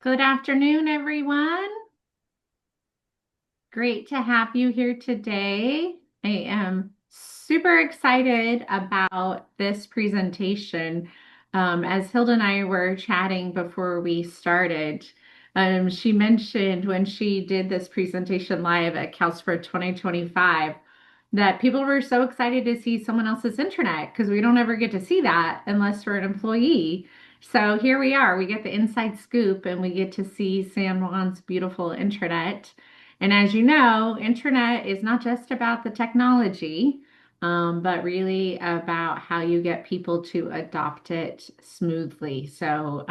Good afternoon, everyone. Great to have you here today. I am super excited about this presentation. As Hilda and I were chatting before we started, she mentioned when she did this presentation live at CalSPRO 2025 that people were so excited to see someone else's intranet because we don't ever get to see that unless we're an employee. So here we are. We get the inside scoop and we get to see San Juan's beautiful intranet. And as you know, internet is not just about the technology, but really about how you get people to adopt it smoothly. So,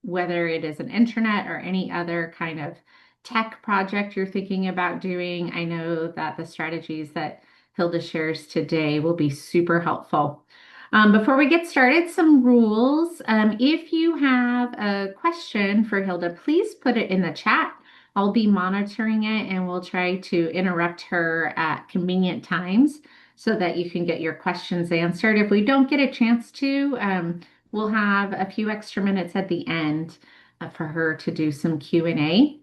whether it is an internet or any other kind of tech project you're thinking about doing, I know that the strategies that Hilda shares today will be super helpful. Before we get started, some rules. If you have a question for Hilda, please put it in the chat. I'll be monitoring it and we'll try to interrupt her at convenient times so that you can get your questions answered. If we don't get a chance to, we'll have a few extra minutes at the end for her to do some Q&A.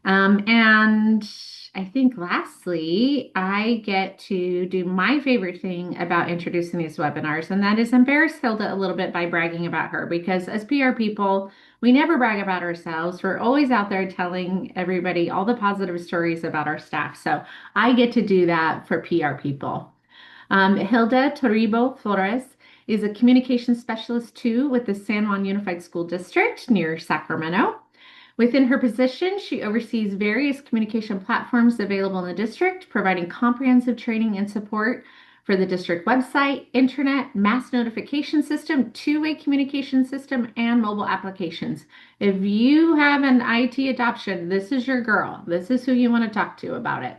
And I think lastly, I get to do my favorite thing about introducing these webinars, and that is embarrass Hilda a little bit by bragging about her because as PR people, we never brag about ourselves. We're always out there telling everybody all the positive stories about our staff. So I get to do that for PR people. Hilda Torribo Flores is a communication specialist too with the San Juan Unified School District near Sacramento. Within her position, she oversees various communication platforms available in the district, providing comprehensive training and support for the district website, internet, mass notification system, two-way communication system, and mobile applications. If you have an IT adoption, this is your girl. This is who you want to talk to about it.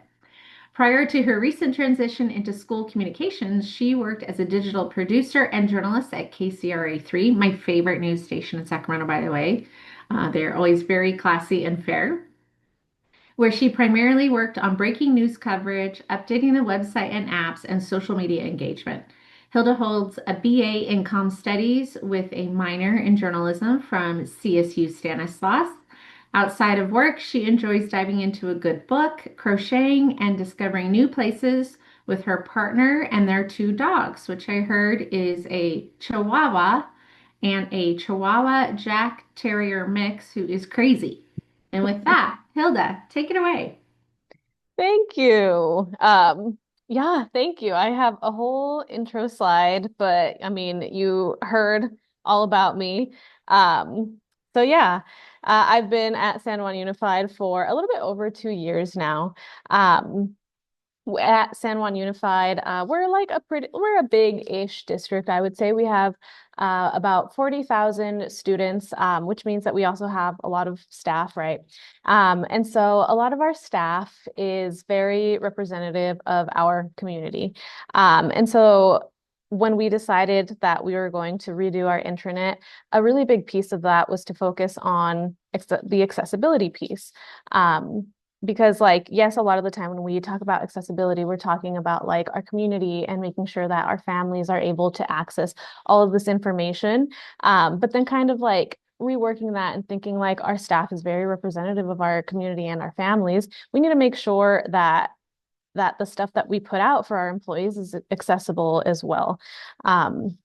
Prior to her recent transition into school communications, she worked as a digital producer and journalist at KCRA3, my favorite news station in Sacramento, by the way. They're always very classy and fair, where she primarily worked on breaking news coverage, updating the website and apps, and social media engagement. Hilda holds a BA in Comm Studies with a minor in journalism from CSU Stanislaus. Outside of work, she enjoys diving into a good book, crocheting, and discovering new places with her partner and their two dogs, which I heard is a Chihuahua and a Chihuahua Jack Terrier mix who is crazy. And with that, Hilda, take it away. Thank you. Yeah, thank you. I have a whole intro slide, but I mean, you heard all about me. So yeah, I've been at San Juan Unified for a little bit over 2 years now. Um, at San Juan Unified, we're a big-ish district. I would say we have about 40,000 students, which means that we also have a lot of staff, right? And so a lot of our staff is very representative of our community. And so when we decided that we were going to redo our intranet, a really big piece of that was to focus on the accessibility piece. Because yes, a lot of the time when we talk about accessibility, we're talking about like our community and making sure that our families are able to access all of this information. But then kind of like reworking that and thinking like our staff is very representative of our community and our families. We need to make sure that the stuff that we put out for our employees is accessible as well. Um,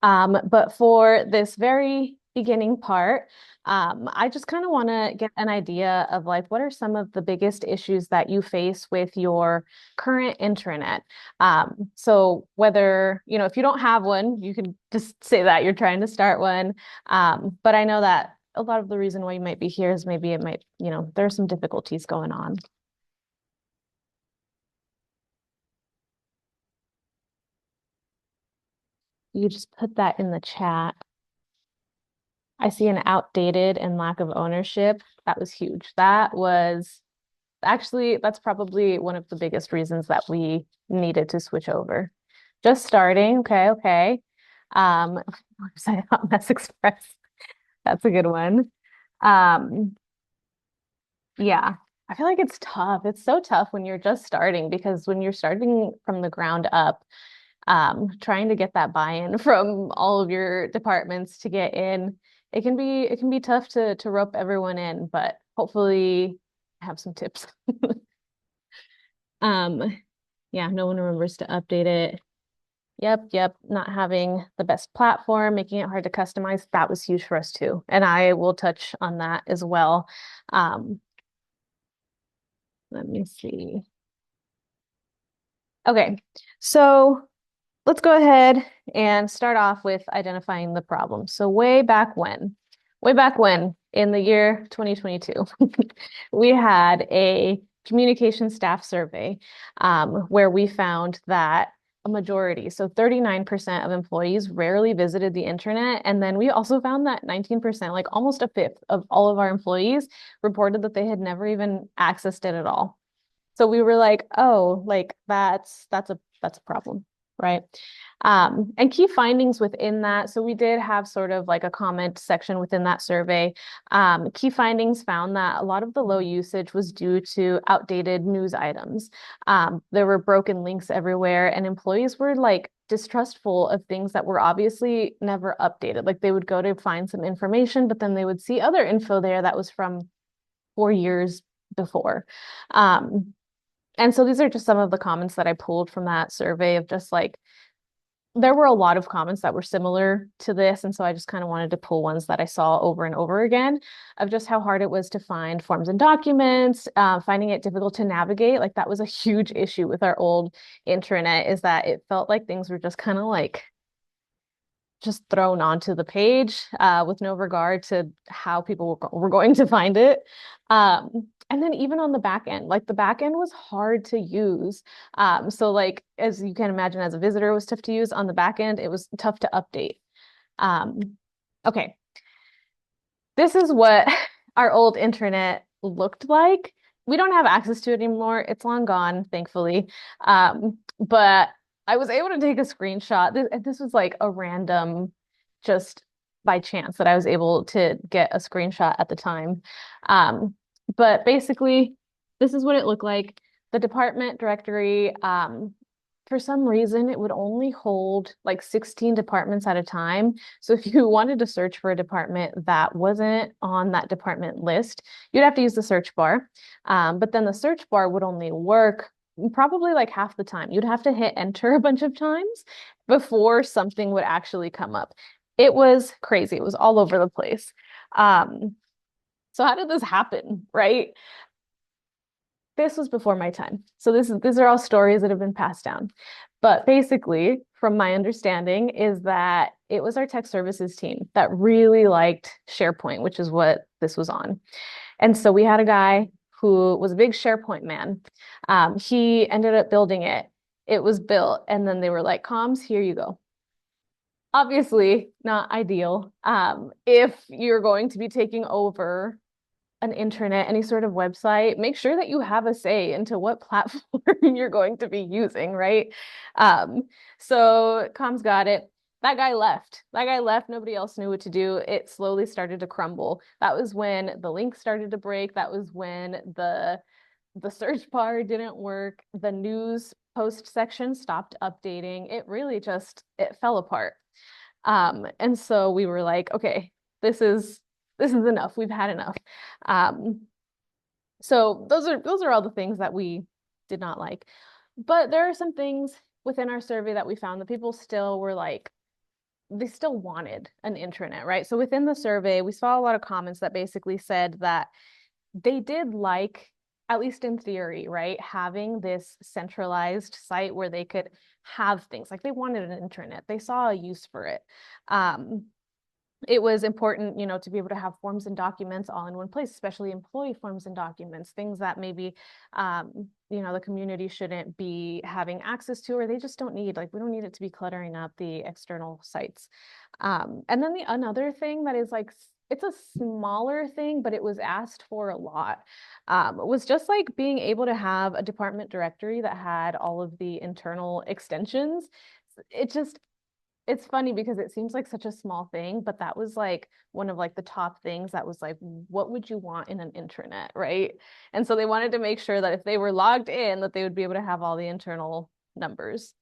but for this very beginning part, I just kind of want to get an idea of like what are some of the biggest issues that you face with your current intranet. So whether, if you don't have one, you can just say that you're trying to start one. But I know that a lot of the reason why you might be here is maybe it might, there are some difficulties going on. You just put that in the chat. I see an outdated and lack of ownership. That was huge. That's probably one of the biggest reasons that we needed to switch over. Just starting. Okay, okay. Website Hot Mess Express. That's a good one. Um, yeah. I feel like it's tough. It's so tough when you're just starting because when you're starting from the ground up, trying to get that buy-in from all of your departments to get in it can be tough to rope everyone in, but hopefully I have some tips. Um, yeah, no one remembers to update it. Yep. Not having the best platform, making it hard to customize. That was huge for us too. And I will touch on that as well. Um, let me see. Okay, so let's go ahead and start off with identifying the problem. So way back when in the year 2022, we had a communication staff survey where we found that a majority, so 39% of employees rarely visited the internet. And then we also found that 19%, like almost a fifth of all of our employees, reported that they had never even accessed it at all. So we were like, oh, like that's a problem, right? And key findings within that. So we did have sort of like a comment section within that survey. Key findings found that a lot of the low usage was due to outdated news items. There were broken links everywhere, and employees were like distrustful of things that were obviously never updated. Like they would go to find some information, but then they would see other info there that was from 4 years before. Um, and so these are just some of the comments that I pulled from that survey of just like, there were a lot of comments that were similar to this. And so I just kind of wanted to pull ones that I saw over and over again of just how hard it was to find forms and documents, finding it difficult to navigate. Like that was a huge issue with our old intranet, is that it felt like things were just kind of like just thrown onto the page with no regard to how people were going to find it. And then even on the back end, like the back end was hard to use. So like as you can imagine, as a visitor, it was tough to use. On the back end, it was tough to update. Um, okay, this is what our old internet looked like. We don't have access to it anymore. It's long gone, thankfully. But I was able to take a screenshot. This was like a random, just by chance that I was able to get a screenshot at the time. But basically, this is what it looked like. The department directory, for some reason, it would only hold like 16 departments at a time. So if you wanted to search for a department that wasn't on that department list, you'd have to use the search bar. But then the search bar would only work probably like half the time. You'd have to hit enter a bunch of times before something would actually come up. It was crazy. It was all over the place. So how did this happen, right? This was before my time. So these are all stories that have been passed down. But basically, from my understanding, is that it was our tech services team that really liked SharePoint, which is what this was on. And so we had a guy who was a big SharePoint man. He ended up building it. It was built, and then they were like, "Comms, here you go." Obviously, not ideal. If you're going to be taking over an internet, any sort of website, make sure that you have a say into what platform you're going to be using, right? Um, so comms got it. That guy left. That guy left. Nobody else knew what to do. It slowly started to crumble. That was when the link started to break. That was when the search bar didn't work. The news post section stopped updating. It really just it fell apart. And so we were like, okay, this is enough. We've had enough. Um, so those are all the things that we did not like. But there are some things within our survey that we found that people still were like, they still wanted an intranet, right? So within the survey, we saw a lot of comments that basically said that they did like, at least in theory, right, having this centralized site where they could have things like they wanted an intranet. They saw a use for it. It was important, to be able to have forms and documents all in one place, especially employee forms and documents, things that maybe, the community shouldn't be having access to, or they just don't need, like, we don't need it to be cluttering up the external sites. And then another thing that is like, it's a smaller thing, but it was asked for a lot, was just like being able to have a department directory that had all of the internal extensions. It just, it's funny because it seems like such a small thing, but that was like one of like the top things that was like, what would you want in an intranet, right? And so they wanted to make sure that if they were logged in, that they would be able to have all the internal numbers.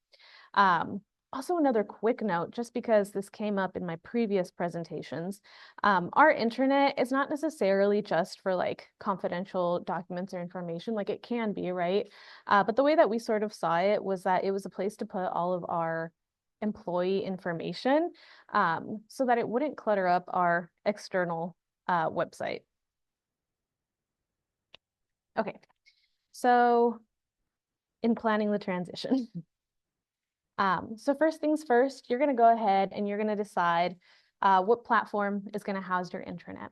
Also, another quick note, just because this came up in my previous presentations, our intranet is not necessarily just for like confidential documents or information, like it can be, right? But the way that we sort of saw it was that it was a place to put all of our employee information, so that it wouldn't clutter up our external website. Okay, so in planning the transition. So first things first, you're going to go ahead and you're going to decide what platform is going to house your intranet.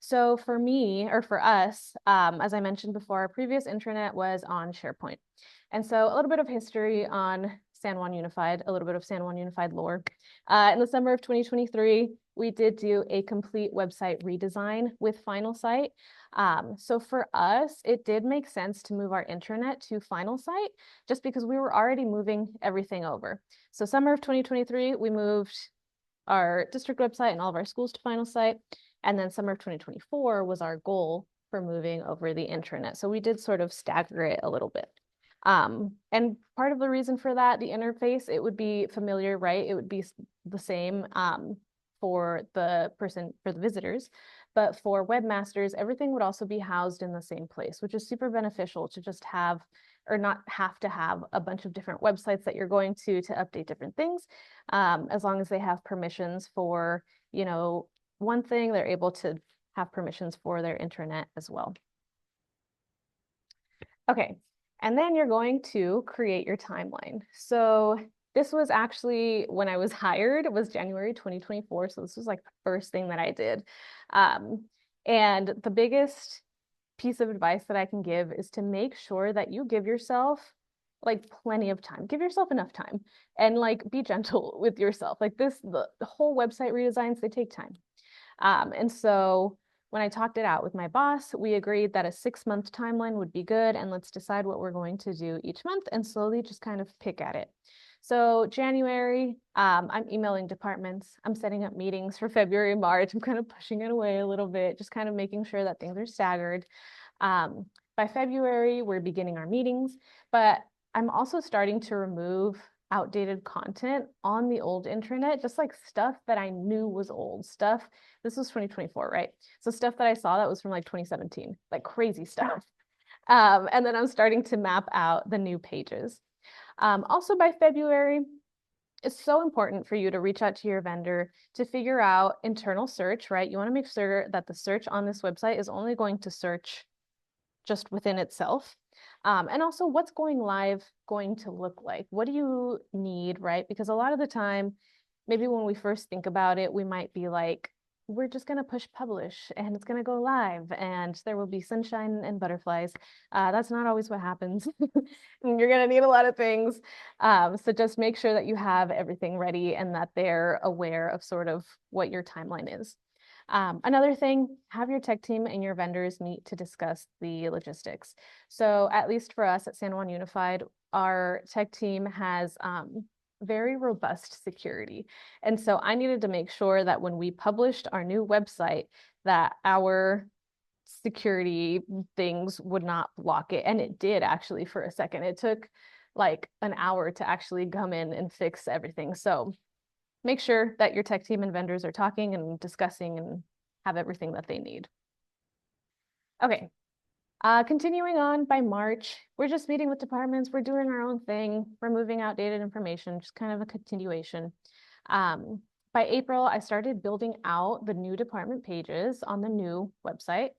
So for me, or for us, as I mentioned before, our previous intranet was on SharePoint. And so a little bit of history on San Juan Unified, a little bit of San Juan Unified lore. In the summer of 2023, we did do a complete website redesign with Final Site. So for us, it did make sense to move our intranet to Final Site just because we were already moving everything over. So summer of 2023, we moved our district website and all of our schools to Final Site. And then summer of 2024 was our goal for moving over the intranet. So we did sort of stagger it a little bit. And part of the reason for that, the interface, it would be familiar, right? It would be the same for the visitors. But for webmasters, everything would also be housed in the same place, which is super beneficial to just have or not have to have a bunch of different websites that you're going to update different things. As long as they have permissions for, you know, one thing, they're able to have permissions for their intranet as well. Okay, and then you're going to create your timeline. So this was actually when I was hired, it was January 2024. So this was like the first thing that I did. And the biggest piece of advice that I can give is to make sure that you give yourself like plenty of time. Give yourself enough time and like be gentle with yourself. Like the whole website redesigns, they take time. And so when I talked it out with my boss, we agreed that a 6-month timeline would be good, and let's decide what we're going to do each month and slowly just kind of pick at it. So January, I'm emailing departments. I'm setting up meetings for February, March. I'm kind of pushing it away a little bit, just kind of making sure that things are staggered. By February, we're beginning our meetings, but I'm also starting to remove outdated content on the old intranet, just like stuff that I knew was old stuff. This was 2024, right? So stuff that I saw that was from like 2017, like crazy stuff. And then I'm starting to map out the new pages. Also by February, it's so important for you to reach out to your vendor to figure out internal search, right? You want to make sure that the search on this website is only going to search just within itself. And also what's going live going to look like? What do you need, right? Because a lot of the time, maybe when we first think about it, we might be like, we're just going to push publish and it's going to go live and there will be sunshine and butterflies. That's not always what happens. You're going to need a lot of things. So just make sure that you have everything ready and that they're aware of sort of what your timeline is. Another thing, have your tech team and your vendors meet to discuss the logistics. So at least for us at San Juan Unified, our tech team has very robust security. And so I needed to make sure that when we published our new website, that our security things would not block it. And it did actually for a second. It took like an hour to actually come in and fix everything. So make sure that your tech team and vendors are talking and discussing and have everything that they need. Okay, continuing on by March, we're just meeting with departments. We're doing our own thing. We're moving outdated information, just kind of a continuation. By April, I started building out the new department pages on the new website.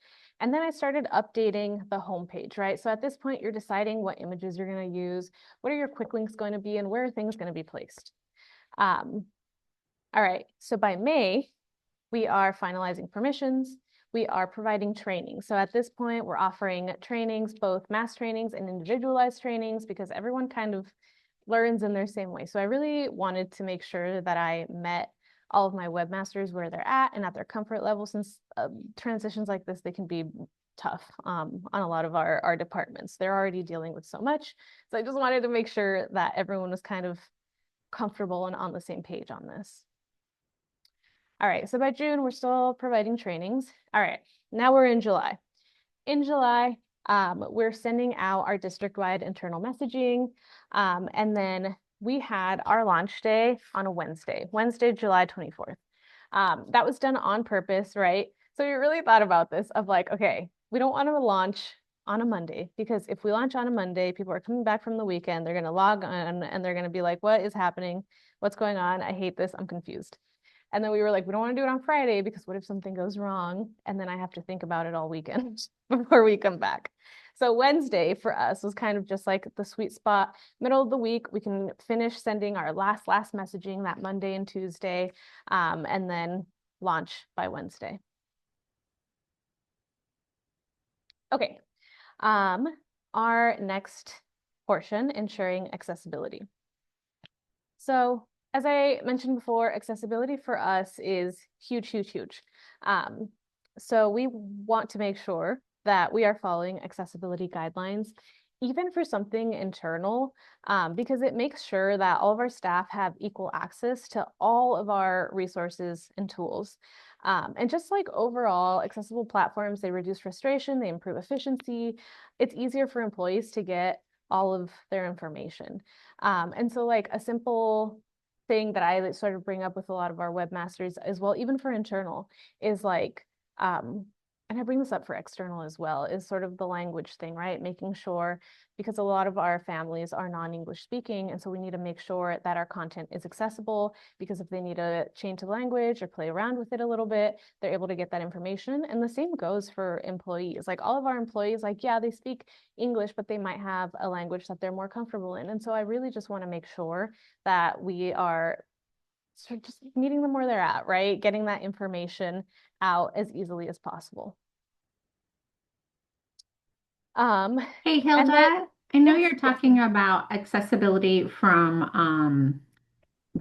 And then I started updating the homepage, right? So at this point, you're deciding what images you're going to use, what are your quick links going to be, and where are things going to be placed. All right, so by May, we are finalizing permissions. We are providing training. So at this point, we're offering trainings, both mass trainings and individualized trainings, because everyone kind of learns in their same way. So I really wanted to make sure that I met all of my webmasters where they're at and at their comfort level, since transitions like this, they can be tough on a lot of our departments. They're already dealing with so much. So I just wanted to make sure that everyone was kind of comfortable and on the same page on this. All right, so by June, we're still providing trainings. All right, now we're in July. In July, we're sending out our district-wide internal messaging. And then we had our launch day on a Wednesday, July 24th. That was done on purpose, right? So we really thought about this of like, okay, we don't want to launch on a Monday because if we launch on a Monday, people are coming back from the weekend, they're going to log on and they're going to be like, what is happening? What's going on? I hate this. I'm confused. And then we were like, we don't want to do it on Friday because what if something goes wrong? And then I have to think about it all weekend before we come back. So Wednesday for us was kind of just like the sweet spot, middle of the week. We can finish sending our last messaging that Monday and Tuesday, and then launch by Wednesday. Okay. Um, our next portion, ensuring accessibility. So as I mentioned before, accessibility for us is huge, huge, huge. Um, so we want to make sure that we are following accessibility guidelines, even for something internal, because it makes sure that all of our staff have equal access to all of our resources and tools. And just like overall accessible platforms, they reduce frustration, they improve efficiency. It's easier for employees to get all of their information. And so like a simple thing that I sort of bring up with a lot of our webmasters as well, even for internal, is like, and I bring this up for external as well, is sort of the language thing, right? Making sure, because a lot of our families are non-English speaking, and so we need to make sure that our content is accessible, because if they need to change the language or play around with it a little bit, they're able to get that information. And the same goes for employees. Like all of our employees, like, yeah, they speak English, but they might have a language that they're more comfortable in. And so I really just want to make sure that we are sort of just meeting them where they're at, right? Getting that information out as easily as possible. Um, Hey, and then, Hilda, I know yes, you're yes, talking about accessibility from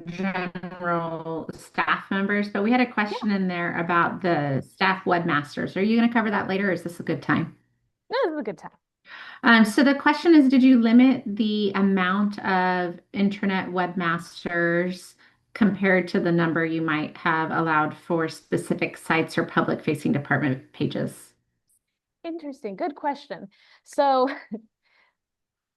general staff members, but we had a yeah, question in there about the staff webmasters. Are you going to cover that later, or is this a good time? no, this is a good time. So the question is, did you limit the amount of intranet webmasters compared to the number you might have allowed for specific sites or public-facing department pages? Interesting, good question. So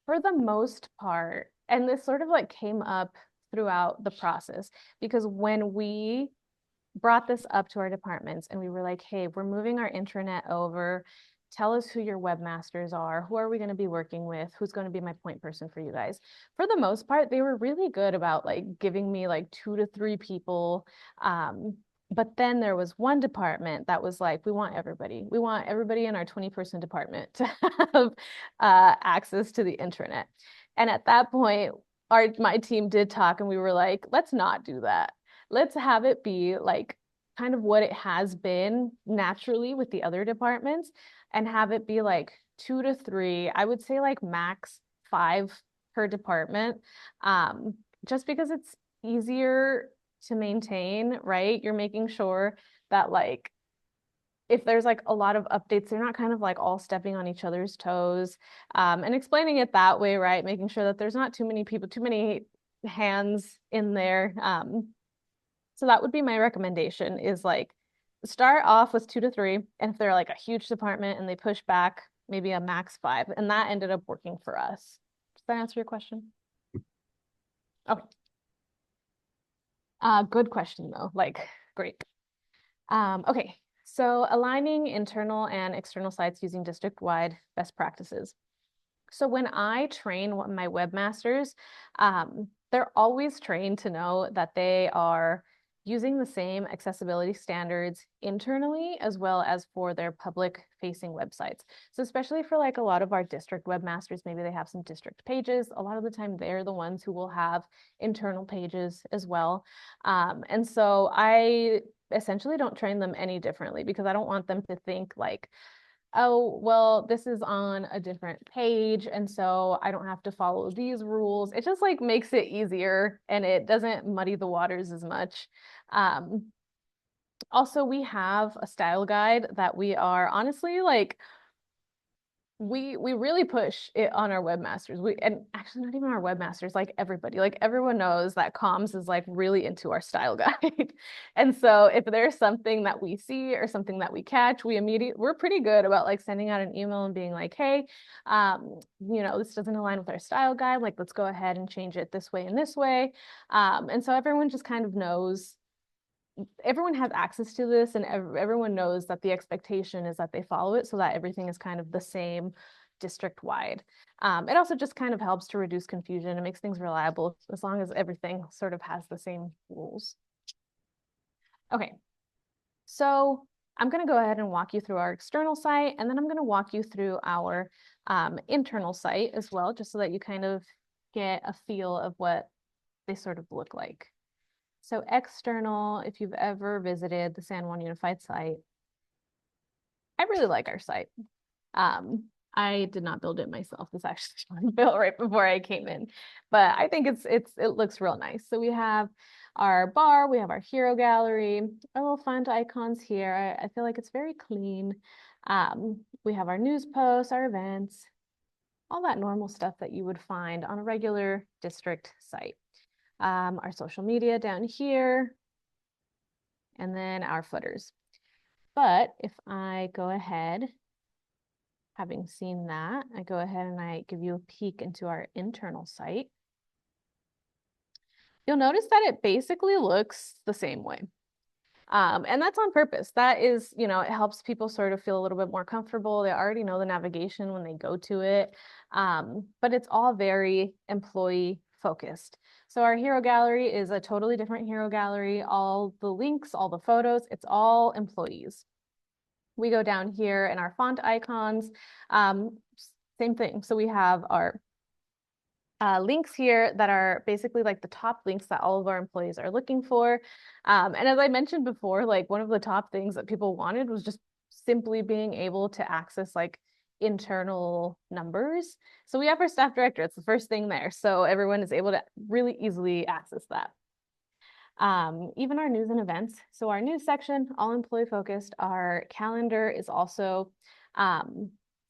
for the most part, and this sort of like came up throughout the process, because when we brought this up to our departments and we were like, hey, we're moving our intranet over. Tell us who your webmasters are. Who are we going to be working with? Who's going to be my point person for you guys? For the most part, they were really good about like giving me like 2 to 3 people. But then there was one department that was like, we want everybody. We want everybody in our 20-person department to have access to the intranet. And at that point, my team did talk and we were like, let's not do that. Let's have it be like kind of what it has been naturally with the other departments and have it be like 2 to 3, I would say like max 5 per department. Um, just because it's easier to maintain, right? You're making sure that like if there's like a lot of updates, they're not kind of like all stepping on each other's toes. And explaining it that way, right? Making sure that there's not too many people, too many hands in there. So that would be my recommendation is like start off with 2 to 3. And if they're like a huge department and they push back, maybe a max 5. And that ended up working for us. Does that answer your question? Okay. Good question though. Like, great. Okay. So aligning internal and external sites using district-wide best practices. So when I train my webmasters, they're always trained to know that they are using the same accessibility standards internally as well as for their public facing websites. So especially for like a lot of our district webmasters, maybe they have some district pages. A lot of the time they're the ones who will have internal pages as well. And so I essentially don't train them any differently because I don't want them to think like, oh, well, this is on a different page, and so I don't have to follow these rules. It just like makes it easier and it doesn't muddy the waters as much. Um, Also, we have a style guide that we are honestly like we really push it on our webmasters. We and actually not even our webmasters, like everybody, like everyone knows that comms is like really into our style guide. And so if there's something that we see or something that we catch, we're pretty good about like sending out an email and being like, hey, this doesn't align with our style guide. Like, let's go ahead and change it this way and this way. And so everyone just kind of knows everyone has access to this and everyone knows that the expectation is that they follow it so that everything is kind of the same district wide. It also just kind of helps to reduce confusion and makes things reliable as long as everything sort of has the same rules. Okay, so I'm going to go ahead and walk you through our external site, and then I'm going to walk you through our internal site as well, just so that you kind of get a feel of what they sort of look like. So external, if you've ever visited the San Juan Unified site, I really like our site. I did not build it myself. This actually was built right before I came in, but I think it looks real nice. So we have our bar, we have our hero gallery, our little font icons here. I feel like it's very clean. We have our news posts, our events, all that normal stuff that you would find on a regular district site. Our social media down here, and then our footers. But if I go ahead, having seen that, I go ahead and I give you a peek into our internal site. You'll notice that it basically looks the same way. And that's on purpose. That is, it helps people sort of feel a little bit more comfortable. They already know the navigation when they go to it. But it's all very employee focused. So our hero gallery is a totally different hero gallery. All the links, all the photos, it's all employees. We go down here in our font icons, same thing. So we have our links here that are basically like the top links that all of our employees are looking for. And as I mentioned before, like one of the top things that people wanted was just simply being able to access like internal numbers. So we have our staff director, it's the first thing there. So everyone is able to really easily access that. Even our news and events. So our news section, all employee focused. Our calendar is also,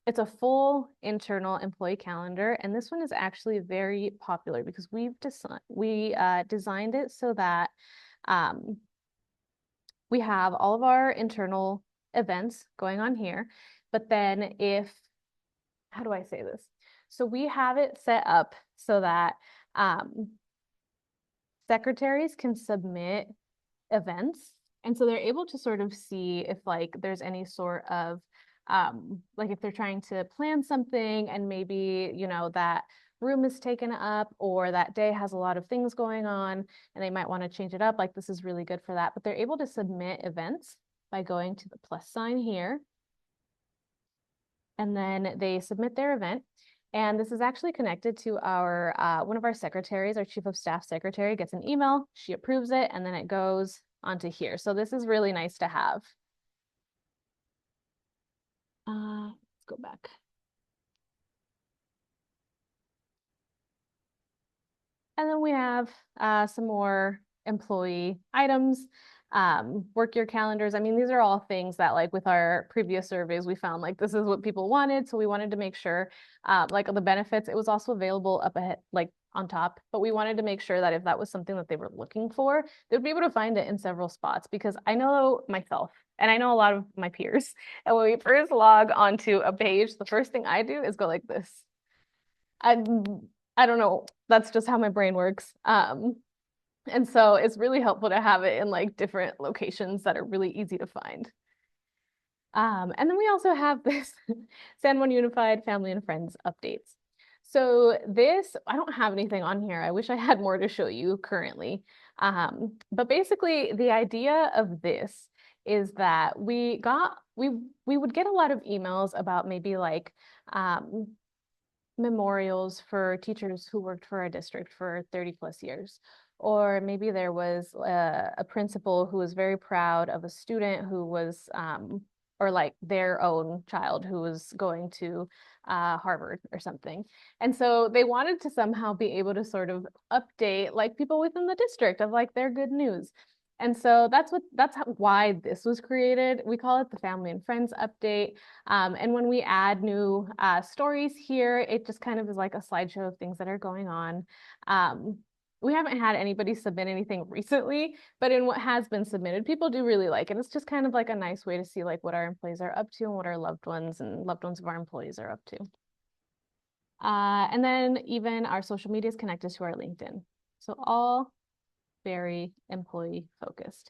it's a full internal employee calendar. And this one is actually very popular because we designed it so that we have all of our internal events going on here. But then how do I say this? So we have it set up so that secretaries can submit events. And so they're able to sort of see if like there's any sort of like if they're trying to plan something and maybe, that room is taken up or that day has a lot of things going on and they might want to change it up. Like this is really good for that. But they're able to submit events by going to the plus sign here. And then they submit their event. And this is actually connected to our one of our secretaries, our chief of staff secretary gets an email, she approves it, and then it goes onto here. So this is really nice to have. Let's go back. And then we have some more employee items, work year calendars. I mean, these are all things that like with our previous surveys, we found like this is what people wanted. So we wanted to make sure like the benefits, it was also available up ahead, like on top, but we wanted to make sure that if that was something that they were looking for, they'd be able to find it in several spots because I know myself and I know a lot of my peers. And when we first log onto a page, the first thing I do is go like this. I I don't know. That's just how my brain works. And so it's really helpful to have it in like different locations that are really easy to find. And then we also have this San Juan Unified Family and Friends updates. So this, I don't have anything on here. I wish I had more to show you currently. But basically the idea of this is that we would get a lot of emails about maybe like memorials for teachers who worked for our district for 30 plus years. Or maybe there was a principal who was very proud of a student who was, or like their own child who was going to Harvard or something. And so they wanted to somehow be able to sort of update like people within the district of like their good news. And so why this was created. We call it the family and friends update. And when we add new stories here, it just kind of is like a slideshow of things that are going on. We haven't had anybody submit anything recently, but in what has been submitted, people do really like it. It's just kind of like a nice way to see like what our employees are up to and what our loved ones and loved ones of our employees are up to. And then even our social media is connected to our LinkedIn. So all very employee focused.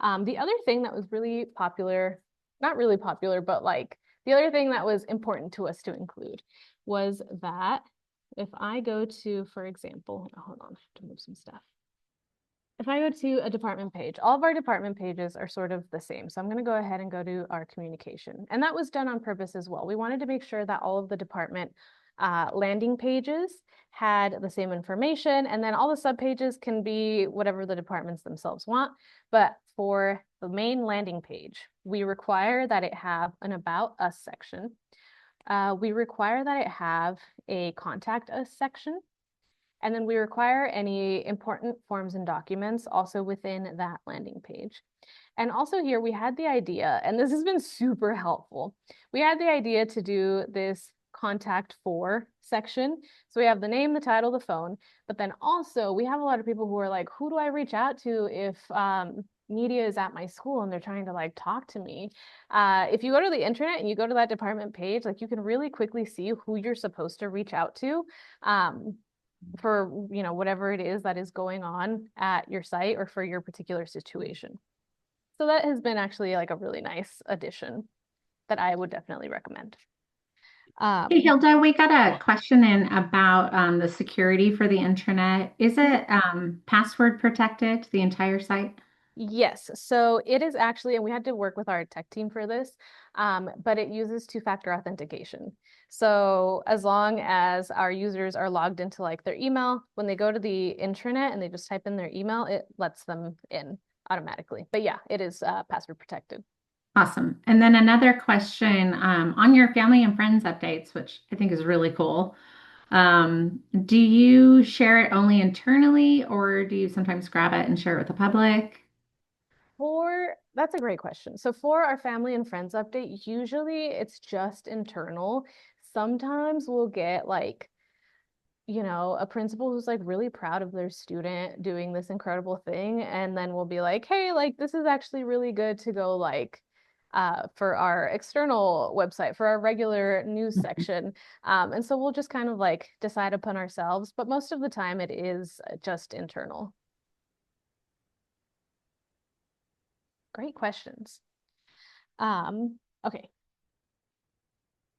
The other thing that was really popular, not really popular, but like the other thing that was important to us to include was that if I go to, for example, hold on, I have to move some stuff. If I go to a department page, all of our department pages are sort of the same. So I'm going to go ahead and go to our communication. And that was done on purpose as well. We wanted to make sure that all of the department landing pages had the same information, and then all the subpages can be whatever the departments themselves want. But for the main landing page, we require that it have an About Us section. We require that it have a Contact Us section. And then we require any important forms and documents also within that landing page. And also here we had the idea, and this has been super helpful. We had the idea to do this contact for section. So we have the name, the title, the phone, but then also we have a lot of people who are like, who do I reach out to if media is at my school and they're trying to like talk to me? If you go to the intranet and you go to that department page, like you can really quickly see who you're supposed to reach out to. For whatever it is that is going on at your site or for your particular situation. So that has been actually like a really nice addition that I would definitely recommend. Hey, Um, Hilda, we got a question in about the security for the intranet. Is it password protected, the entire site? yes, so it is actually, and we had to work with our tech team for this, but it uses two-factor authentication. So as long as our users are logged into like their email, when they go to the intranet and they just type in their email, it lets them in automatically. But yeah, it is password protected. Awesome. And then another question on your family and friends updates, which I think is really cool. Do you share it only internally or do you sometimes grab it and share it with the public? That's a great question. So for our family and friends update, usually it's just internal. Sometimes we'll get like, a principal who's like really proud of their student doing this incredible thing. And then we'll be like, hey, like this is actually really good to go like for our external website, for our regular news section. And so we'll just kind of like decide upon ourselves, but most of the time it is just internal. Great questions. Okay.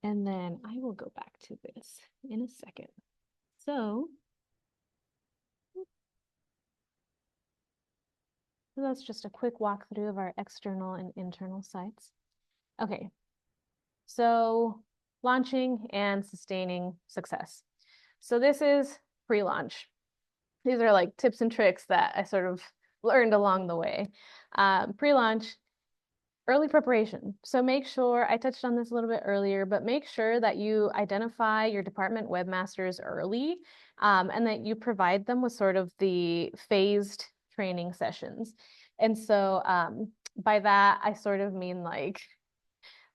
And then I will go back to this in a second. So that's just a quick walkthrough of our external and internal sites. Okay, so launching and sustaining success. So this is pre-launch. These are like tips and tricks that I sort of learned along the way. Pre-launch, early preparation. So make sure, I touched on this a little bit earlier, but make sure that you identify your department webmasters early, and that you provide them with sort of the phased training sessions. And so by that, I sort of mean like,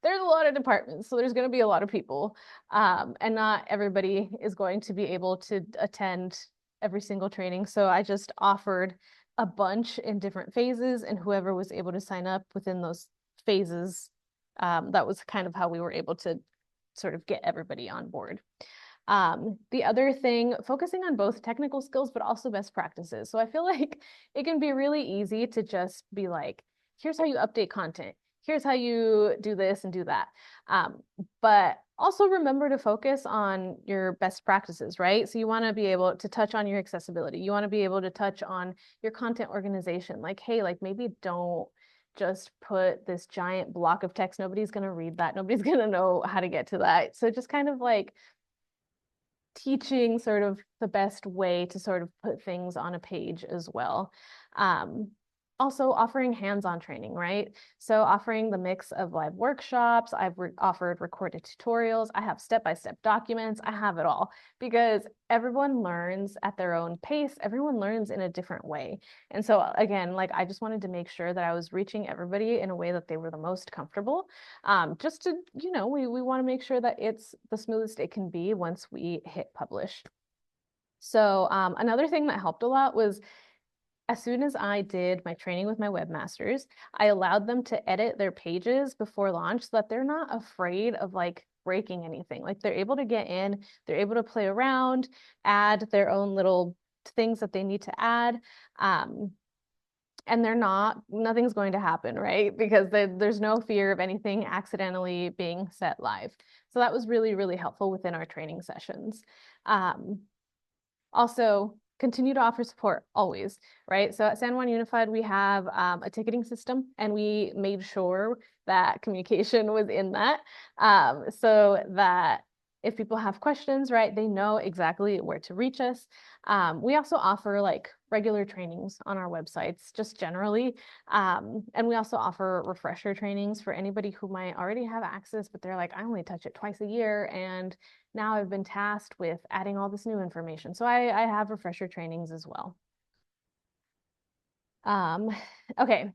there's a lot of departments, so there's going to be a lot of people, and not everybody is going to be able to attend every single training. So I just offered a bunch in different phases, and whoever was able to sign up within those phases, that was kind of how we were able to sort of get everybody on board. The other thing, focusing on both technical skills, but also best practices. So I feel like it can be really easy to just be like, here's how you update content. Here's how you do this and do that. But also remember to focus on your best practices, right? So you want to be able to touch on your accessibility. You want to be able to touch on your content organization. Like, hey, like maybe don't just put this giant block of text. Nobody's going to read that. Nobody's going to know how to get to that. So just kind of like teaching sort of the best way to sort of put things on a page as well. also offering hands-on training, right? So offering the mix of live workshops, I've offered recorded tutorials, I have step-by-step documents, I have it all because everyone learns at their own pace, everyone learns in a different way. And so again, like I just wanted to make sure that I was reaching everybody in a way that they were the most comfortable. Just to, we want to make sure that it's the smoothest it can be once we hit publish. So another thing that helped a lot was as soon as I did my training with my webmasters, I allowed them to edit their pages before launch so that they're not afraid of like breaking anything. Like they're able to get in, they're able to play around, add their own little things that they need to add. Um, and nothing's going to happen, right? Because there's no fear of anything accidentally being set live. So that was really, really helpful within our training sessions. Um, Also, continue to offer support always, right? So at San Juan Unified, we have a ticketing system, and we made sure that communication was in that so that if people have questions, right, they know exactly where to reach us. We also offer like regular trainings on our websites, just generally. And we also offer refresher trainings for anybody who might already have access, but they're like, I only touch it twice a year, and now I've been tasked with adding all this new information. So I have refresher trainings as well. Um, okay.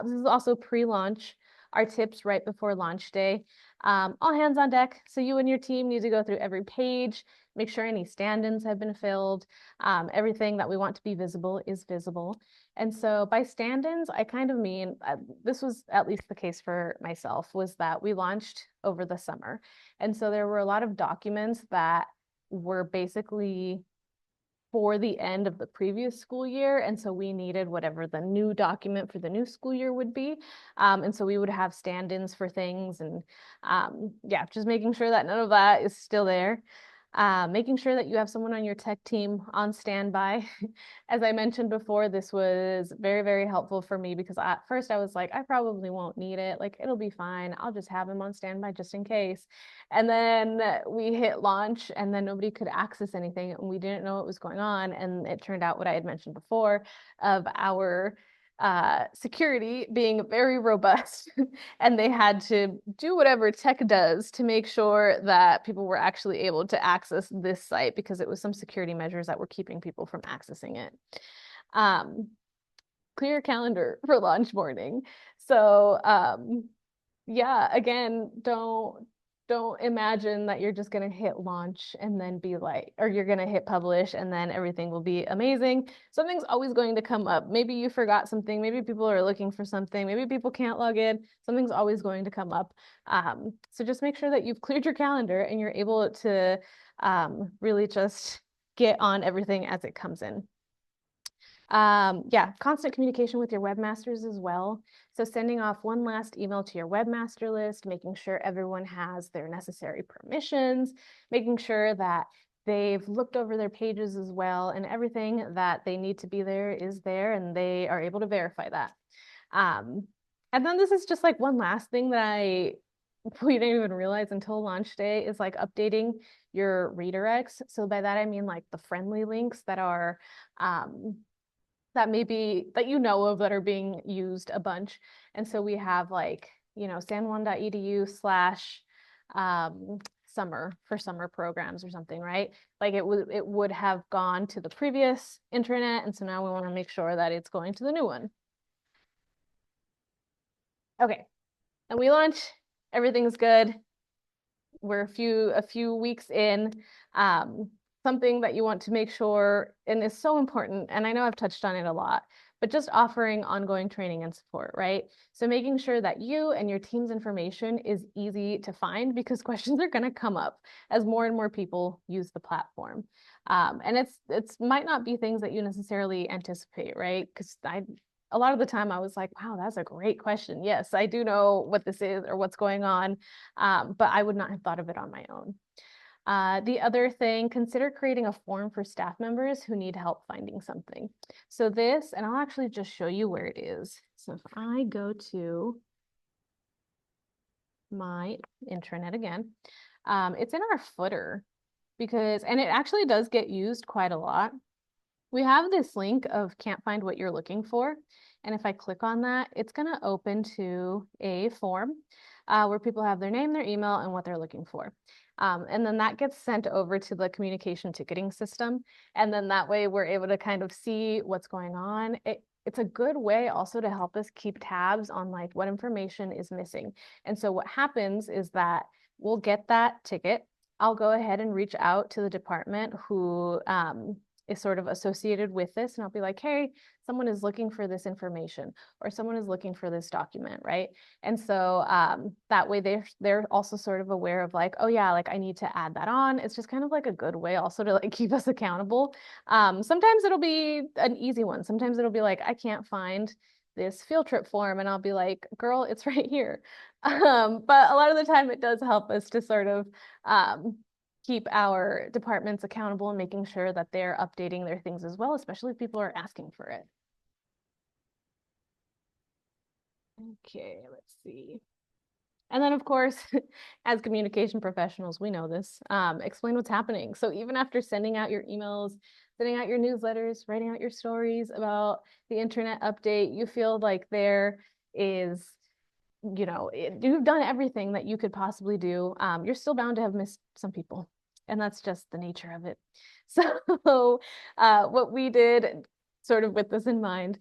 This is also pre-launch. Our tips right before launch day. All hands on deck. So you and your team need to go through every page, make sure any stand-ins have been filled. Everything that we want to be visible is visible. And so by stand-ins, I kind of mean, this was at least the case for myself, was that we launched over the summer. And so there were a lot of documents that were basically for the end of the previous school year. And so we needed whatever the new document for the new school year would be. And so we would have stand-ins for things and yeah, just making sure that none of that is still there. Making sure that you have someone on your tech team on standby. As I mentioned before, this was very, very helpful for me because at first I was like, I probably won't need it. Like, it'll be fine. I'll just have him on standby just in case. And then we hit launch, and then nobody could access anything, and we didn't know what was going on. And it turned out what I had mentioned before of our security being very robust, and they had to do whatever tech does to make sure that people were actually able to access this site because it was some security measures that were keeping people from accessing it. Clear your calendar for launch morning. So yeah, again, don't imagine that you're just going to hit launch and then be like, or you're going to hit publish and then everything will be amazing. Something's always going to come up. Maybe you forgot something. Maybe people are looking for something. Maybe people can't log in. Something's always going to come up. So just make sure that you've cleared your calendar and you're able to really just get on everything as it comes in. Yeah, constant communication with your webmasters as well. So sending off one last email to your webmaster list, making sure everyone has their necessary permissions, making sure that they've looked over their pages as well, and everything that they need to be there is there, and they are able to verify that. And then this is just like one last thing that we didn't even realize until launch day is like updating your redirects. So by that I mean like the friendly links that are that maybe that you know of that are being used a bunch. And so we have like, sanjuan.edu/ summer for summer programs or something, right? Like it would have gone to the previous intranet, and so now we want to make sure that it's going to the new one. Okay, and we launch, everything's good. We're a few weeks in. Something that you want to make sure, and is so important, and I know I've touched on it a lot, but just offering ongoing training and support, right? So making sure that you and your team's information is easy to find because questions are going to come up as more and more people use the platform. And it's might not be things that you necessarily anticipate, right? Because a lot of the time I was like, wow, that's a great question. Yes, I do know what this is or what's going on, but I would not have thought of it on my own. The other thing, consider creating a form for staff members who need help finding something. So this, and I'll actually just show you where it is. So if I go to my intranet again, it's in our footer and it actually does get used quite a lot. We have this link of can't find what you're looking for. And if I click on that, it's going to open to a form where people have their name, their email, and what they're looking for. And then that gets sent over to the communication ticketing system. And then that way we're able to kind of see what's going on. It's a good way also to help us keep tabs on like what information is missing. And so what happens is that we'll get that ticket. I'll go ahead and reach out to the department who is sort of associated with this. And I'll be like, hey, someone is looking for this information or someone is looking for this document, right? And so that way they're also sort of aware of like, oh yeah, like I need to add that on. It's just kind of like a good way also to like keep us accountable. Sometimes it'll be an easy one. Sometimes it'll be like, I can't find this field trip form, and I'll be like, girl, it's right here. But a lot of the time it does help us to sort of keep our departments accountable and making sure that they're updating their things as well, especially if people are asking for it. Okay, let's see. And then, of course, as communication professionals, we know this. Explain what's happening. So even after sending out your emails, sending out your newsletters, writing out your stories about the internet update, you feel like there is, you've done everything that you could possibly do. You're still bound to have missed some people, and that's just the nature of it. So what we did sort of with this in mind,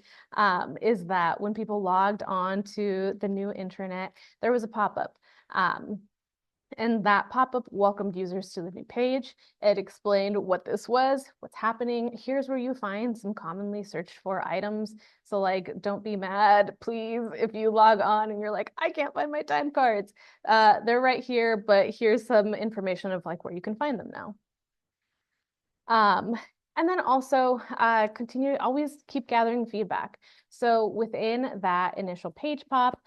is that when people logged on to the new intranet, there was a pop-up. And that pop-up welcomed users to the new page. It explained what this was, what's happening. Here's where you find some commonly searched for items. So like, don't be mad, please, if you log on and you're like, I can't find my time cards. They're right here, but here's some information of like where you can find them now. Um, and then also continue to always keep gathering feedback. So within that initial page pop,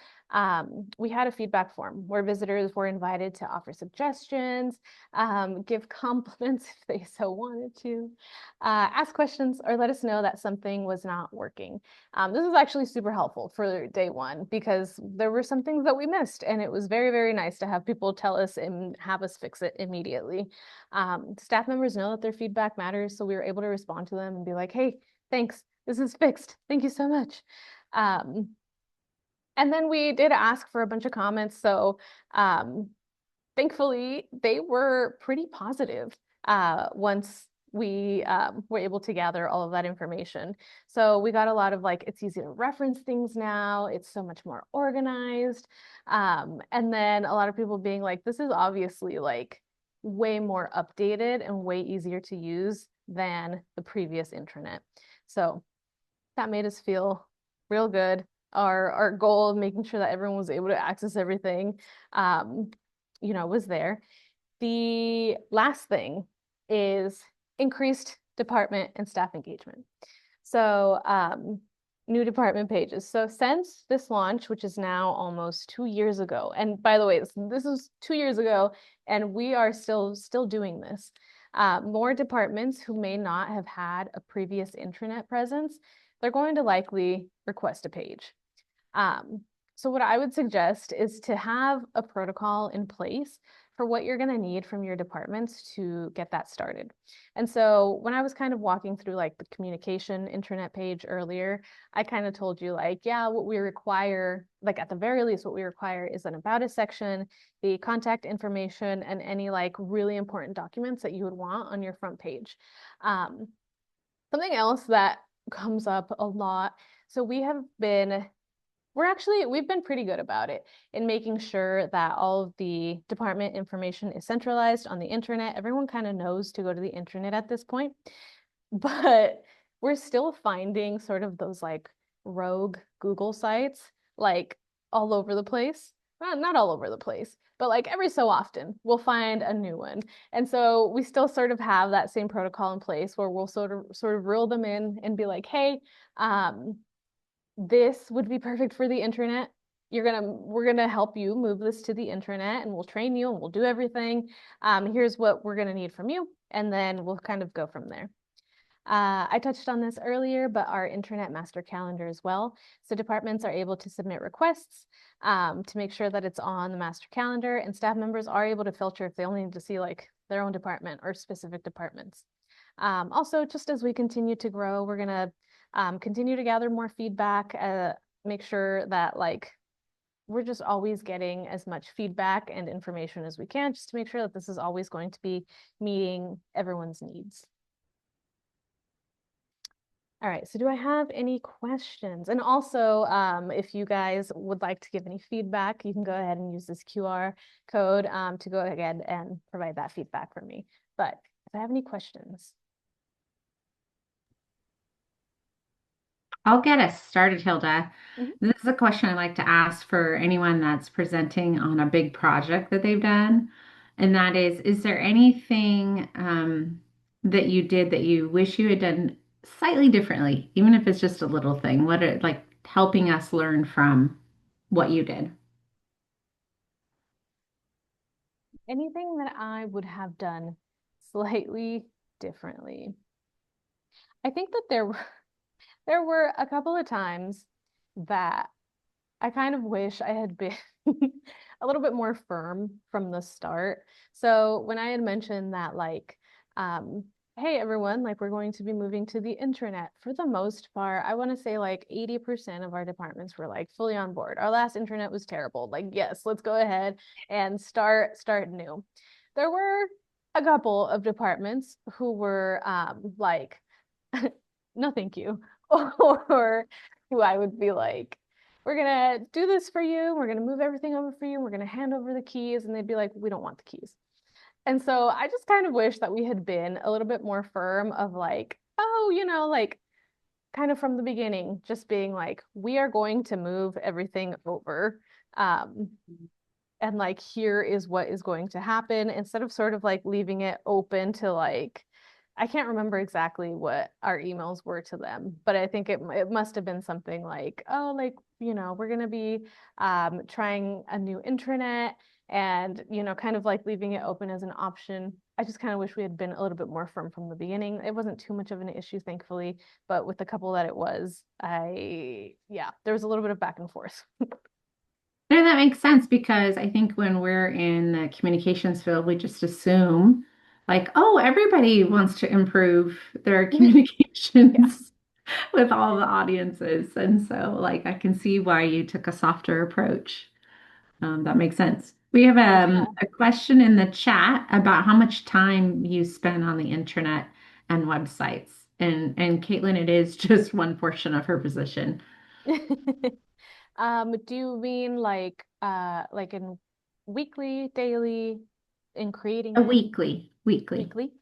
we had a feedback form where visitors were invited to offer suggestions, give compliments if they so wanted to, ask questions, or let us know that something was not working. This is actually super helpful for day one because there were some things that we missed, and it was very, very nice to have people tell us and have us fix it immediately. Staff members know that their feedback matters, so we were able to respond to them and be like, hey, thanks, this is fixed. Thank you so much. And then we did ask for a bunch of comments. So thankfully, they were pretty positive once we were able to gather all of that information. So we got a lot of like, it's easy to reference things now. It's so much more organized. And then a lot of people being like, this is obviously like way more updated and way easier to use than the previous intranet. So that made us feel real good. Our goal of making sure that everyone was able to access everything, was there. The last thing is increased department and staff engagement. So new department pages. So since this launch, which is now almost 2 years ago, and by the way, this was 2 years ago, and we are still doing this. More departments who may not have had a previous intranet presence, they're going to likely request a page. So what I would suggest is to have a protocol in place for what you're going to need from your departments to get that started. And so when I was kind of walking through like the communication intranet page earlier, I kind of told you like, yeah, what we require, like at the very least, what we require is an about us section, the contact information, and any like really important documents that you would want on your front page. Something else that comes up a lot. So we've been pretty good about it in making sure that all of the department information is centralized on the intranet. Everyone kind of knows to go to the intranet at this point, but we're still finding sort of those like rogue Google sites like all over the place. Well, not all over the place, but like every so often we'll find a new one. And so we still sort of have that same protocol in place where we'll sort of reel them in and be like, hey, this would be perfect for the intranet. We're gonna help you move this to the intranet, and we'll train you and we'll do everything. Here's what we're gonna need from you, and then we'll kind of go from there. I touched on this earlier, but our intranet master calendar as well. So departments are able to submit requests to make sure that it's on the master calendar, and staff members are able to filter if they only need to see like their own department or specific departments. Also, just as we continue to grow, we're gonna continue to gather more feedback, make sure that like we're just always getting as much feedback and information as we can, just to make sure that this is always going to be meeting everyone's needs. All right, so do I have any questions? And also, if you guys would like to give any feedback, you can go ahead and use this QR code to go ahead and provide that feedback for me. But if I have any questions. I'll get us started, Hilda. Mhm. This is a question I like to ask for anyone that's presenting on a big project that they've done. And that is there anything that you did that you wish you had done slightly differently, even if it's just a little thing? What are like helping us learn from what you did? Anything that I would have done slightly differently. I think that there were a couple of times that I kind of wish I had been a little bit more firm from the start. So when I had mentioned that, like, um, hey everyone, like we're going to be moving to the intranet, for the most part, I want to say like 80% of our departments were like fully on board. Our last intranet was terrible. Like, yes, let's go ahead and start new. There were a couple of departments who were like, no, thank you. Or who I would be like, we're gonna do this for you. We're gonna move everything over for you. We're gonna hand over the keys. And they'd be like, we don't want the keys. And so I just kind of wish that we had been a little bit more firm of like, oh, like kind of from the beginning, just being like, we are going to move everything over. Um, and like, here is what is going to happen, instead of sort of like leaving it open to like, I can't remember exactly what our emails were to them, but I think it must have been something like, oh, like, we're going to be trying a new intranet, and, kind of like leaving it open as an option. I just kind of wish we had been a little bit more firm from the beginning. It wasn't too much of an issue, thankfully, but with the couple that it was, yeah, there was a little bit of back and forth. No, that makes sense because I think when we're in the communications field, we just assume like, oh, everybody wants to improve their Yeah. communications with all the audiences. And so, like, I can see why you took a softer approach. That makes sense. We have Yeah. a question in the chat about how much time you spend on the internet and websites. And Caitlin, it is just one portion of her position. Do you mean like in weekly, daily, in creating A it weekly. weekly?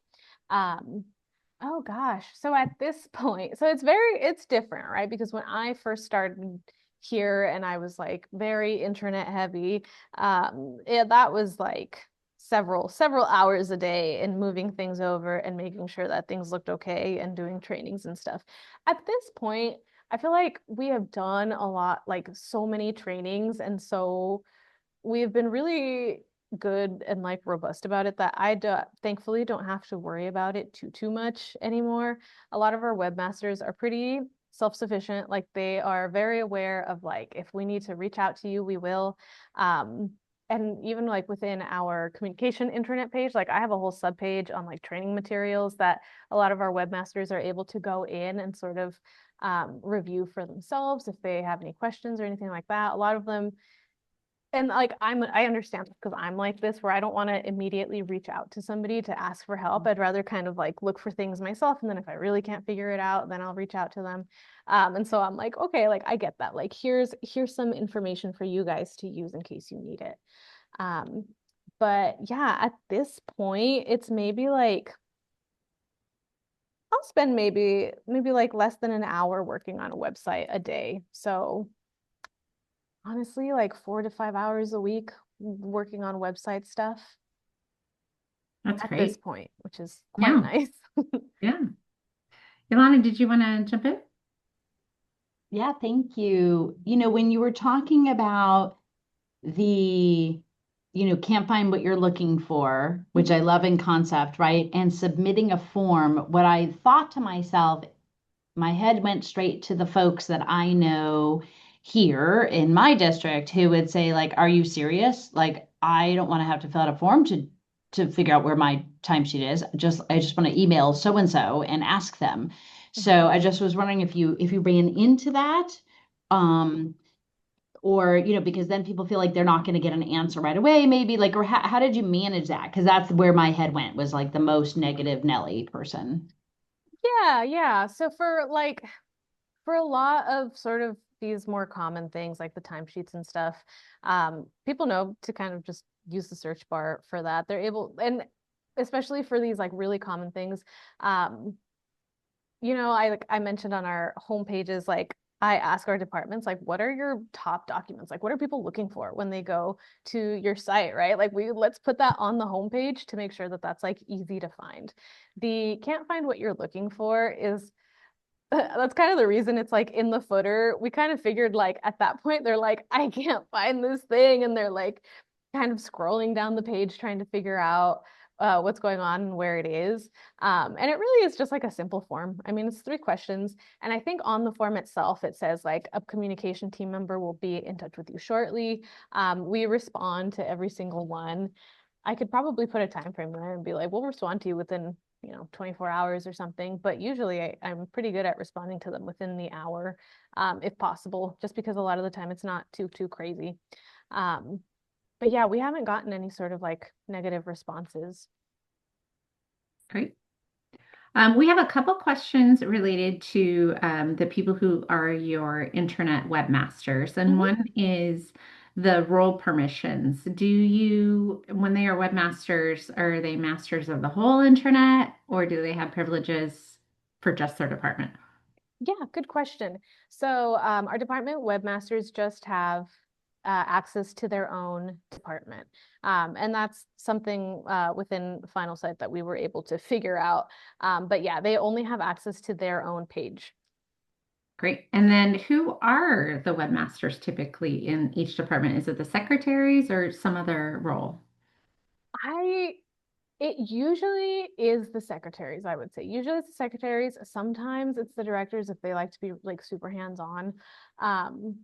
Um, oh gosh. So at this point, so it's different, right? Because when I first started here and I was like very internet heavy, that was like several hours a day and moving things over and making sure that things looked okay and doing trainings and stuff. At this point, I feel like we have done a lot, like so many trainings, and so we've been really good and like robust about it that thankfully don't have to worry about it too much anymore. A lot of our webmasters are pretty self-sufficient. Like they are very aware of like if we need to reach out to you, we will. Um, and even like within our communication internet page, like I have a whole subpage on like training materials that a lot of our webmasters are able to go in and sort of review for themselves if they have any questions or anything like that. A lot of them, and like I understand because I'm like this, where I don't want to immediately reach out to somebody to ask for help. I'd rather kind of like look for things myself, and then if I really can't figure it out, then I'll reach out to them. And so I'm like, okay, like I get that. Like here's some information for you guys to use in case you need it. Um, but yeah, at this point, it's maybe like I'll spend maybe like less than an hour working on a website a day. So honestly, like 4 to 5 hours a week working on website stuff That's at this great. point, which is quite Yeah. nice. Yeah. Ilana, did you want to jump in? Yeah, thank you. When you were talking about the, can't find what you're looking for, which I love in concept, right? And submitting a form, what I thought to myself, my head went straight to the folks that I know here in my district who would say, like, are you serious? Like, I don't want to have to fill out a form to figure out where my timesheet is. I just want to email so and so and ask them. So I just was wondering if you ran into that, um, or because then people feel like they're not going to get an answer right away, maybe like, or how did you manage that? Because that's where my head went, was like the most negative Nelly person. Yeah, yeah. So for a lot of sort of these more common things like the timesheets and stuff, people know to kind of just use the search bar for that. They're able, and especially for these like really common things, um, I mentioned on our home pages, like I ask our departments, like, what are your top documents? Like, what are people looking for when they go to your site, right? Like, let's put that on the homepage to make sure that that's like easy to find. The can't find what you're looking for is that's kind of the reason it's like in the footer. We kind of figured like at that point they're like, I can't find this thing, and they're like kind of scrolling down the page trying to figure out what's going on and where it is. And it really is just like a simple form. I mean, it's 3 questions, and I think on the form itself it says like a communication team member will be in touch with you shortly. We respond to every single one. I could probably put a time frame there and be like, we'll respond to you within 24 hours or something. But usually I'm pretty good at responding to them within the hour, if possible, just because a lot of the time it's not too crazy. Um, but yeah, we haven't gotten any sort of like negative responses. Great. We have a couple questions related to the people who are your internet webmasters, and Mhm. one is the role permissions. When they are webmasters, are they masters of the whole internet, or do they have privileges for just their department? Yeah, good question. So our department webmasters just have access to their own department. And that's something within Final Site that we were able to figure out. But yeah, they only have access to their own page. Great. And then who are the webmasters typically in each department? Is it the secretaries or some other role? I It usually is the secretaries, I would say. Usually it's the secretaries. Sometimes it's the directors if they like to be like super hands-on. Um,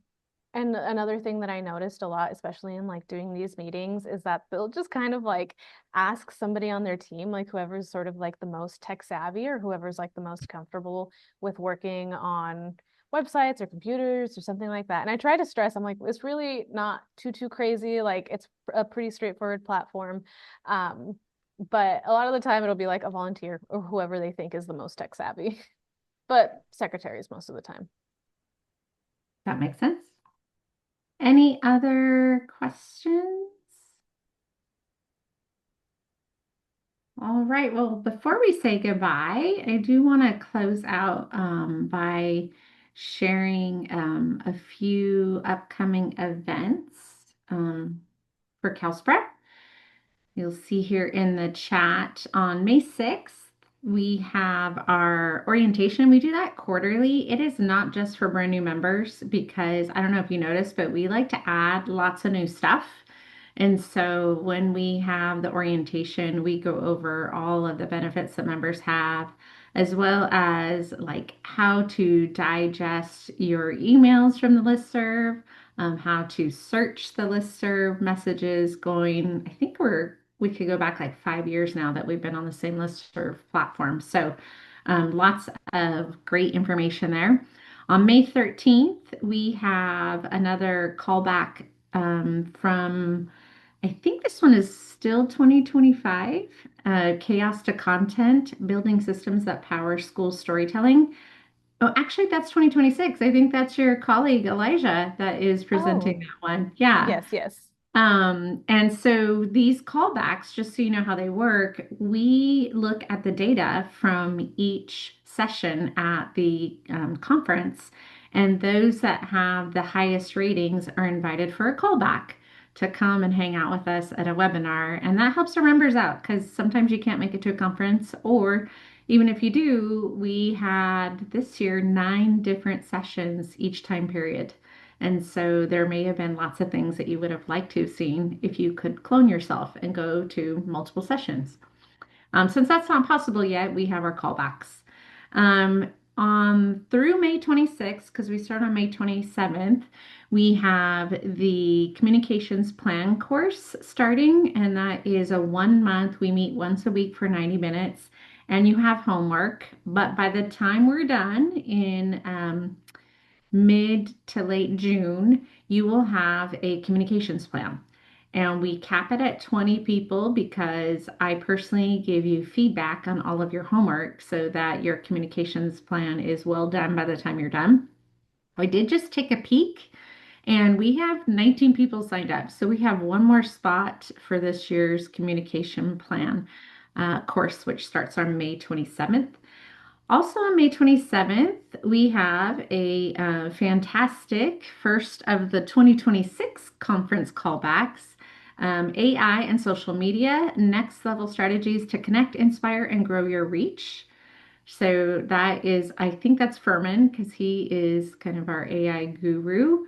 and another thing that I noticed a lot, especially in like doing these meetings, is that they'll just kind of like ask somebody on their team, like whoever's sort of like the most tech savvy or whoever's like the most comfortable with working on websites or computers or something like that. And I try to stress, I'm like, it's really not too crazy. Like it's a pretty straightforward platform. Um, but a lot of the time it'll be like a volunteer or whoever they think is the most tech savvy, but secretaries most of the time. That makes sense. Any other questions? All right. Well, before we say goodbye, I do want to close out by sharing a few upcoming events for CalSPREP. You'll see here in the chat on May 6th, we have our orientation. We do that quarterly. It is not just for brand new members because I don't know if you noticed, but we like to add lots of new stuff. And so when we have the orientation, we go over all of the benefits that members have, as well as like how to digest your emails from the listserv, how to search the listserv messages going. I think we could go back like 5 years now that we've been on the same listserv platform. So lots of great information there. On May 13th, we have another callback from I think this one is still 2025, Chaos to Content, Building Systems That Power School Storytelling. Oh, actually, that's 2026. I think that's your colleague, Elijah, that is presenting Oh, that one. Yeah. yes, yes. And so these callbacks, just so you know how they work, we look at the data from each session at the conference, and those that have the highest ratings are invited for a callback to come and hang out with us at a webinar. And that helps our members out because sometimes you can't make it to a conference, or even if you do, we had this year 9 different sessions each time period. And so there may have been lots of things that you would have liked to have seen if you could clone yourself and go to multiple sessions. Since that's not possible yet, we have our callbacks. On through May 26th, because we start on May 27th, we have the communications plan course starting, and that is a 1 month. We meet once a week for 90 minutes, and you have homework. But by the time we're done in mid to late June, you will have a communications plan. And we cap it at 20 people because I personally give you feedback on all of your homework so that your communications plan is well done by the time you're done. I did just take a peek and we have 19 people signed up. So we have one more spot for this year's communication plan course, which starts on May 27th. Also on May 27th, we have a fantastic first of the 2026 conference callbacks, AI and social media, next level strategies to connect, inspire, and grow your reach. So that is, I think that's Furman because he is kind of our AI guru.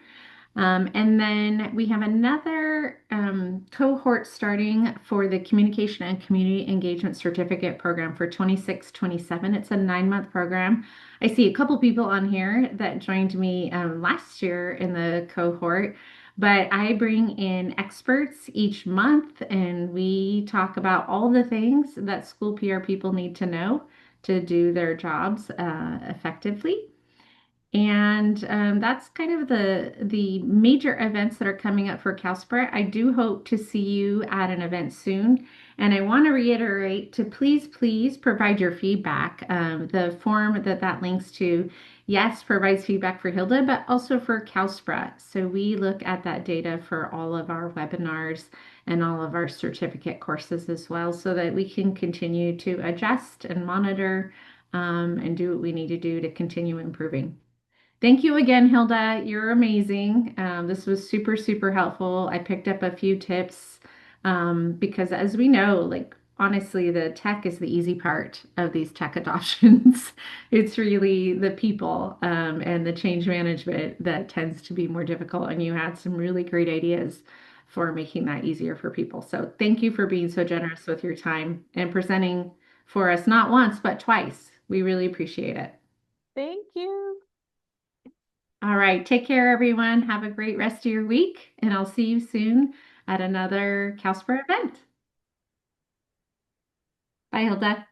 And then we have another cohort starting for the Communication and Community Engagement Certificate Program for 26-27. It's a 9-month program. I see a couple people on here that joined me last year in the cohort, but I bring in experts each month and we talk about all the things that school PR people need to know to do their jobs effectively. And that's kind of the major events that are coming up for CalSPRA. I do hope to see you at an event soon. And I want to reiterate to please provide your feedback. The form that links to, yes, provides feedback for Hilda, but also for CalSPRA. So we look at that data for all of our webinars and all of our certificate courses as well, so that we can continue to adjust and monitor and do what we need to do to continue improving. Thank you again, Hilda. You're amazing. This was super helpful. I picked up a few tips because, as we know, like honestly, the tech is the easy part of these tech adoptions. It's really the people and the change management that tends to be more difficult. And you had some really great ideas for making that easier for people. So thank you for being so generous with your time and presenting for us, not once, but twice. We really appreciate it. Thank you. All right. Take care, everyone. Have a great rest of your week, and I'll see you soon at another CalSPRA event. Bye, Hilda.